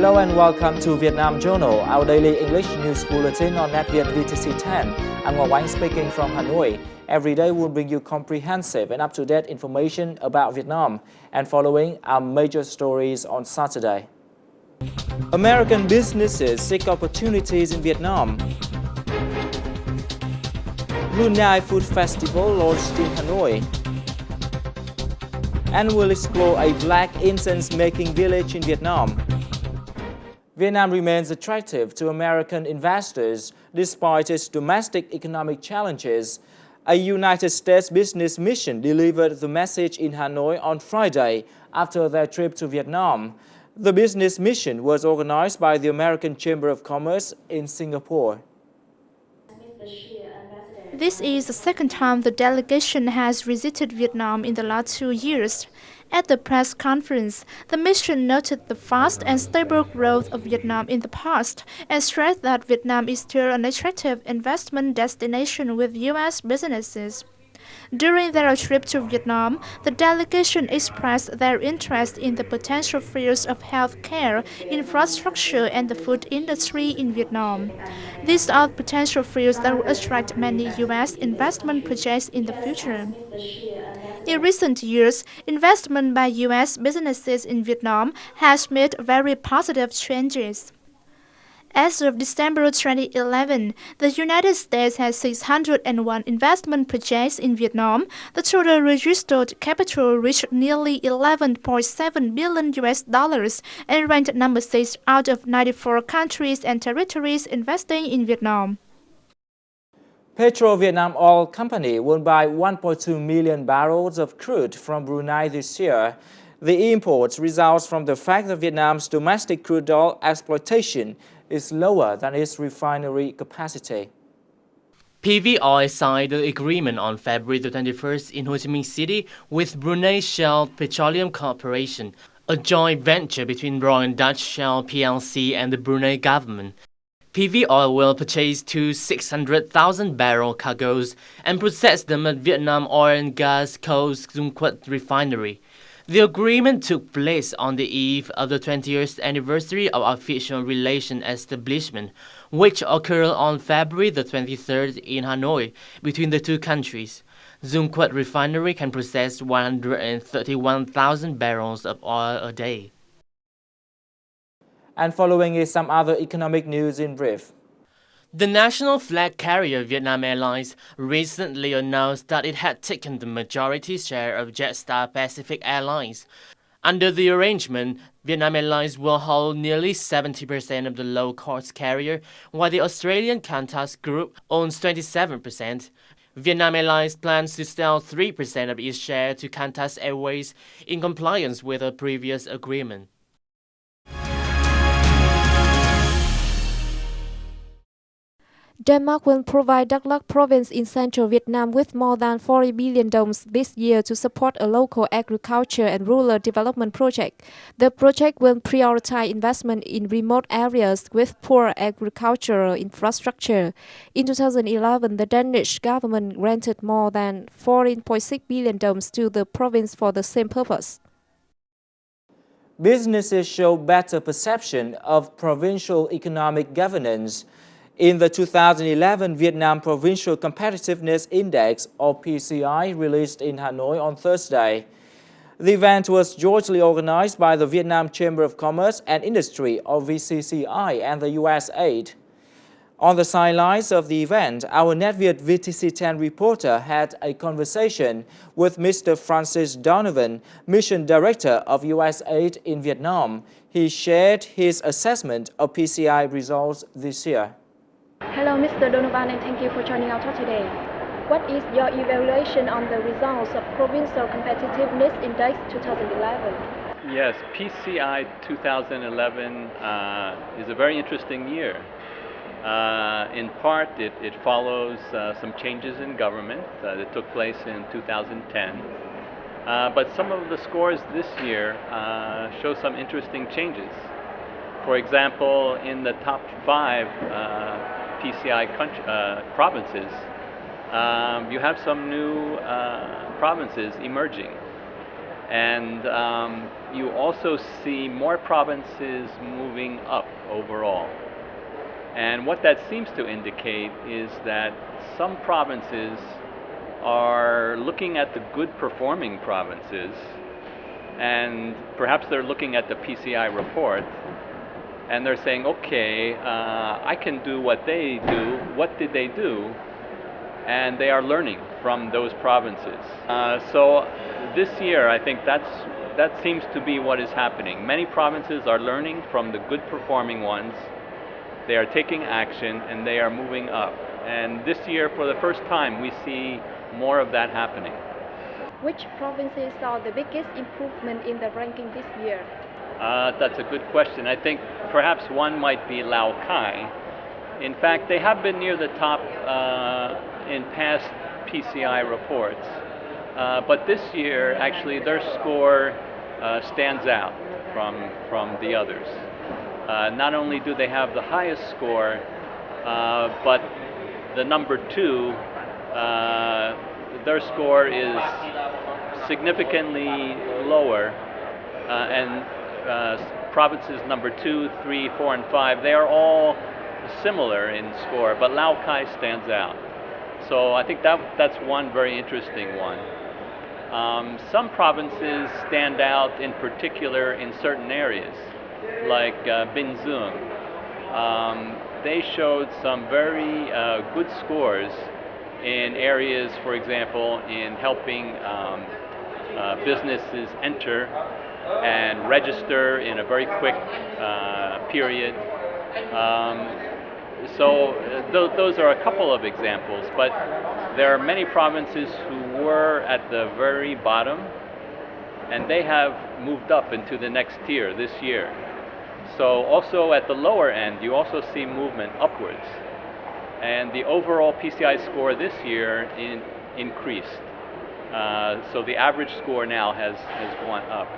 Hello and welcome to Vietnam Journal, our daily English news bulletin on NetViet VTC 10. I'm Donovan speaking from Hanoi. Every day we'll bring you comprehensive and up-to-date information about Vietnam and following our major stories on Saturday. American businesses seek opportunities in Vietnam. Brunei Food Festival launched in Hanoi. And we'll explore a black incense-making village in Vietnam. Vietnam remains attractive to American investors despite its domestic economic challenges. A United States business mission delivered the message in Hanoi on Friday after their trip to Vietnam. The business mission was organized by the American Chamber of Commerce in Singapore. This is the second time the delegation has visited Vietnam in the last 2 years. At the press conference, the mission noted the fast and stable growth of Vietnam in the past and stressed that Vietnam is still an attractive investment destination with U.S. businesses. During their trip to Vietnam, the delegation expressed their interest in the potential fields of healthcare, infrastructure, and the food industry in Vietnam. These are potential fields that will attract many U.S. investment projects in the future. In recent years, investment by U.S. businesses in Vietnam has made very positive changes. As of December 2011, the United States has 601 investment projects in Vietnam. The total registered capital reached nearly $11.7 billion and ranked number 6 out of 94 countries and territories investing in Vietnam. Petro Vietnam Oil Company will buy 1.2 million barrels of crude from Brunei this year. The imports results from the fact that Vietnam's domestic crude oil exploitation is lower than its refinery capacity. PVI signed the agreement on February the 21st in Ho Chi Minh City with Brunei Shell Petroleum Corporation, a joint venture between Royal Dutch Shell plc and the Brunei government. PVI will purchase two 600,000 barrel cargoes and process them at Vietnam Oil and Gas Co's Dung Quất refinery. The agreement took place on the eve of the 20th anniversary of official relation establishment, which occurred on February the 23rd in Hanoi between the two countries. Dung Quất refinery can process 131,000 barrels of oil a day. And following is some other economic news in brief. The national flag carrier Vietnam Airlines recently announced that it had taken the majority share of Jetstar Pacific Airlines. Under the arrangement, Vietnam Airlines will hold nearly 70% of the low-cost carrier, while the Australian Qantas Group owns 27%. Vietnam Airlines plans to sell 3% of its share to Qantas Airways in compliance with a previous agreement. Denmark will provide Đắk Lắk province in central Vietnam with more than 40 billion đồng this year to support a local agriculture and rural development project. The project will prioritize investment in remote areas with poor agricultural infrastructure. In 2011, the Danish government granted more than 14.6 billion đồng to the province for the same purpose. Businesses show better perception of provincial economic governance. In the 2011 Vietnam Provincial Competitiveness Index, or PCI, released in Hanoi on Thursday. The event was jointly organized by the Vietnam Chamber of Commerce and Industry, or VCCI, and the USAID. On the sidelines of the event, our NetViet VTC 10 reporter had a conversation with Mr. Francis Donovan, Mission Director of USAID in Vietnam. He shared his assessment of PCI results this year. Hello, Mr. Donovan, and thank you for joining our talk today. What is your evaluation on the results of Provincial Competitiveness Index 2011? Yes, PCI 2011 is a very interesting year. In part, it follows some changes in government that took place in 2010. But some of the scores this year show some interesting changes. For example, in the top 5 PCI provinces, you have some new provinces emerging. And you also see more provinces moving up overall. And what that seems to indicate is that some provinces are looking at the good performing provinces, and perhaps they're looking at the PCI report, and they're saying, okay, I can do what they do. What did they do? And they are learning from those provinces. So this year, I think that seems to be what is happening. Many provinces are learning from the good performing ones. They are taking action and they are moving up. And this year, for the first time, we see more of that happening. Which provinces saw the biggest improvement in the ranking this year? That's a good question. I think perhaps one might be Lao Cai. In fact, they have been near the top in past PCI reports. But this year, actually, their score stands out from the others. Not only do they have the highest score, but the number 2, their score is significantly lower, and provinces number 2, 3, 4, and 5, they are all similar in score, but Lao Cai stands out. So I think that's one very interesting one. Some provinces stand out in particular in certain areas, like Binzung. They showed some very good scores in areas, for example, in helping businesses enter and register in a very quick period. So those are a couple of examples, but there are many provinces who were at the very bottom, and they have moved up into the next tier this year. So also at the lower end, you also see movement upwards. And the overall PCI score this year increased. So the average score now has gone up.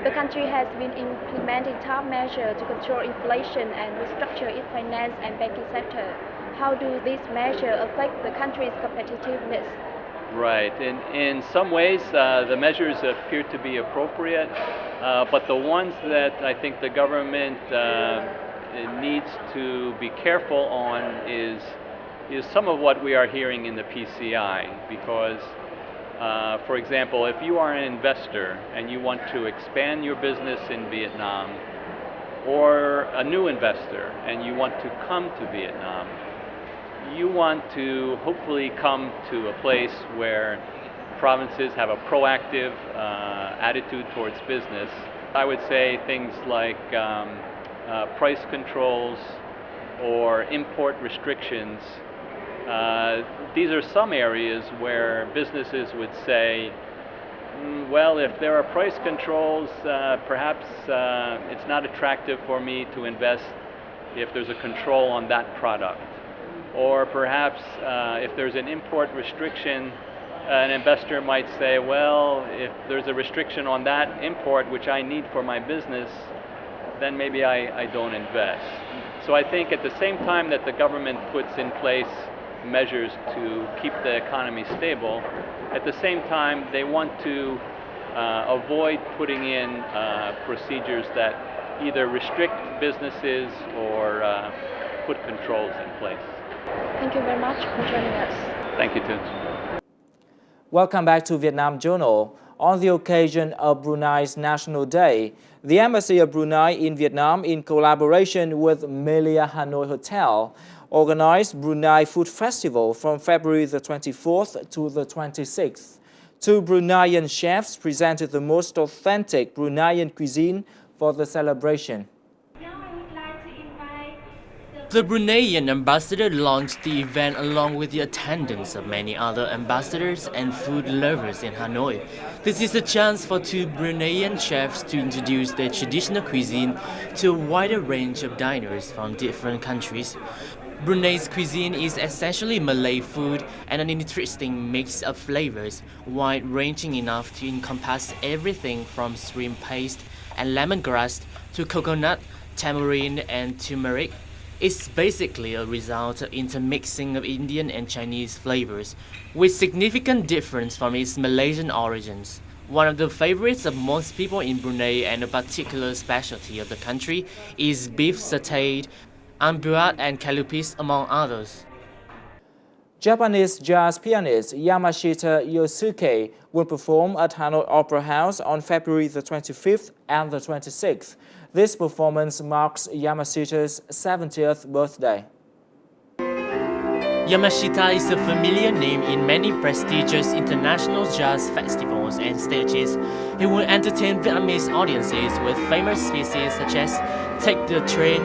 The country has been implementing tough measures to control inflation and restructure its finance and banking sector. How do these measures affect the country's competitiveness? Right. In some ways, the measures appear to be appropriate, but the ones that I think the government needs to be careful on is some of what we are hearing in the PCI, because for example, if you are an investor and you want to expand your business in Vietnam, or a new investor and you want to come to Vietnam, you want to hopefully come to a place where provinces have a proactive attitude towards business. I would say things like price controls or import restrictions. These are some areas where businesses would say, well, if there are price controls, perhaps it's not attractive for me to invest if there's a control on that product. Or perhaps if there's an import restriction, an investor might say, well, if there's a restriction on that import which I need for my business, then maybe I don't invest. So I think at the same time that the government puts in place measures to keep the economy stable, at the same time they want to avoid putting in procedures that either restrict businesses or put controls in place. Thank you very much for joining us. Thank you too. Welcome back to Vietnam Journal. On the occasion of Brunei's National Day, the Embassy of Brunei in Vietnam, in collaboration with Melia Hanoi Hotel, organized Brunei Food Festival from February the 24th to the 26th. 2 Bruneian chefs presented the most authentic Bruneian cuisine for the celebration. The Bruneian ambassador launched the event along with the attendance of many other ambassadors and food lovers in Hanoi. This is a chance for 2 Bruneian chefs to introduce their traditional cuisine to a wider range of diners from different countries. Brunei's cuisine is essentially Malay food and an interesting mix of flavors, wide-ranging enough to encompass everything from shrimp paste and lemongrass to coconut, tamarind and turmeric. It's basically a result of intermixing of Indian and Chinese flavors, with significant difference from its Malaysian origins. One of the favorites of most people in Brunei and a particular specialty of the country is beef sautéed, ambuat and calopis among others. Japanese jazz pianist Yamashita Yosuke will perform at Hanoi Opera House on February the 25th and the 26th. This performance marks Yamashita's 70th birthday. Yamashita is a familiar name in many prestigious international jazz festivals and stages. He will entertain Vietnamese audiences with famous pieces such as Take the Train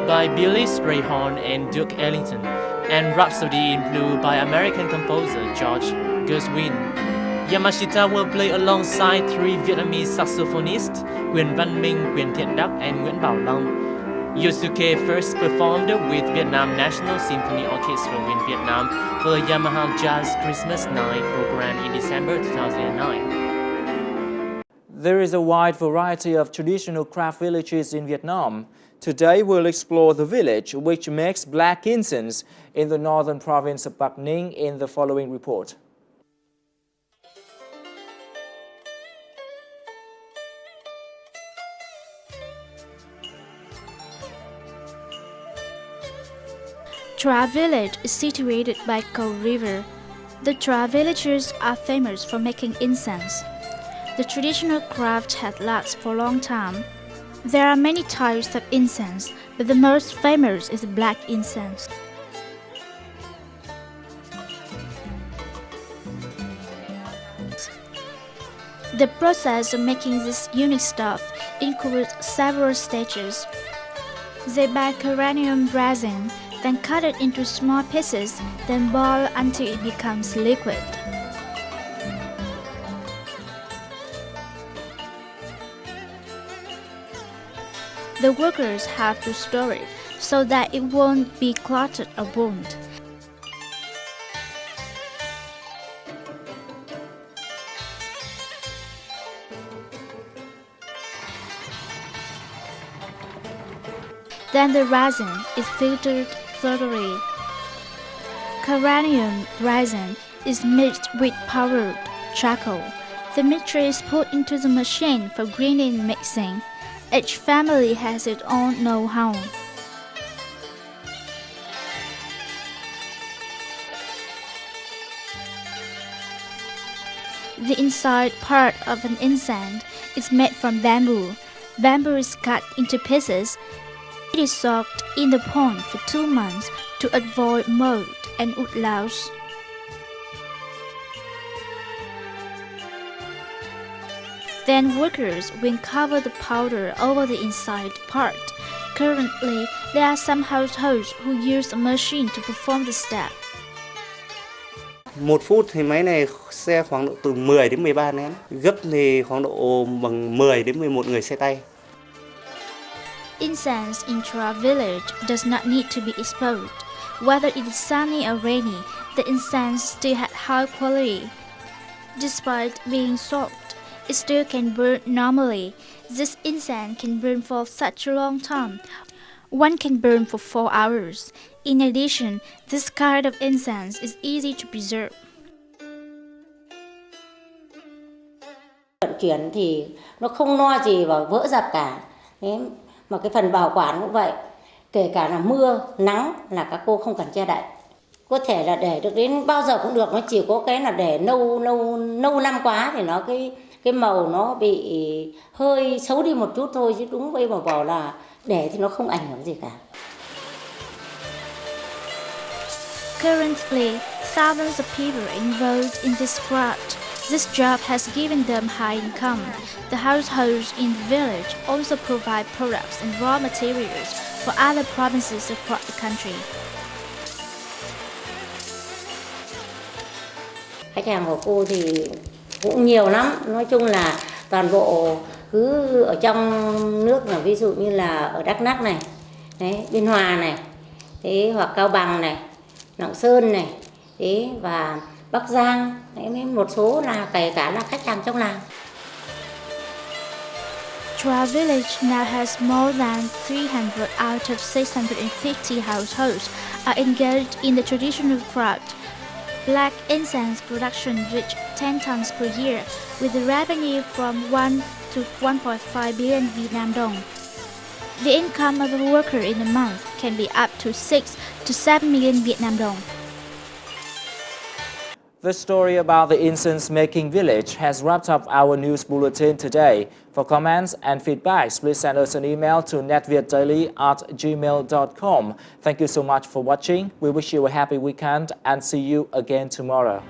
by Billy Strayhorn and Duke Ellington, and Rhapsody in Blue by American composer George Gershwin. Yamashita will play alongside three Vietnamese saxophonists, Quyền Văn Minh, Quyền Thiện Đắc, and Nguyễn Bảo Long. Yosuke first performed with Vietnam National Symphony Orchestra in Vietnam for the Yamaha Jazz Christmas Night program in December 2009. There is a wide variety of traditional craft villages in Vietnam. Today we'll explore the village which makes black incense in the northern province of Bắc Ninh in the following report. Tra village is situated by Cầu River. The Tra villagers are famous for making incense. The traditional craft has lasted for a long time. There are many types of incense, but the most famous is black incense. The process of making this unique stuff includes several stages. They buy coranium resin, then cut it into small pieces, then boil until it becomes liquid. The workers have to store it so that it won't be clotted or burned. Then the resin is filtered thoroughly. Coranium resin is mixed with powdered charcoal. The mixture is put into the machine for grinding and mixing. Each family has its own know-how. The inside part of an incense is made from bamboo. Bamboo is cut into pieces. It is soaked in the pond for 2 months to avoid mold and wood loss. Then workers will cover the powder over the inside part. Currently, there are some households who use a machine to perform the step. 1 phút thì máy này xe khoảng độ từ 10 đến 13 nén. Gấp thì khoảng độ bằng 10 đến 11 người xe tay. Incense in Tra village does not need to be exposed. Whether it is sunny or rainy, the incense still had high quality. Despite being soaked, it still can burn normally. This incense can burn for such a long time. One can burn for 4 hours. In addition, this kind of incense is easy to preserve. Vận chuyển thì nó không lo gì vào vỡ dập cả. Thế mà cái phần bảo quản cũng vậy. Kể cả là mưa, nắng là các cô không cần che đậy. Có thể là để được đến bao giờ cũng được, nó chỉ có cái là để lâu năm quá thì nó cái màu nó bị hơi xấu đi một chút thôi, chứ đúng bây mà bảo là để thì nó không ảnh hưởng gì cả. Currently, thousands of people are involved in this craft. This job has given them high income. The households in the village also provide products and raw materials for other provinces across the country. Khách hàng của cô thì cũng nhiều lắm, nói chung là toàn bộ cứ ở trong nước, là ví dụ như là ở Đắk Lắk này, đấy, Biên Hòa này, thế hoặc Cao Bằng này, Lạng Sơn này, thế và Bắc Giang, đấy, một số là kể cả là khách hàng trong làng. Tra village now has more than 300 out of 650 households are engaged in the traditional craft. black incense production reached 10 tons per year, with a revenue from 1 to 1.5 billion Vietnam dong. The income of a worker in a month can be up to 6 to 7 million Vietnam dong. The story about the incense-making village has wrapped up our news bulletin today. For comments and feedbacks, please send us an email to netvietdaily@gmail.com. Thank you so much for watching. We wish you a happy weekend and see you again tomorrow.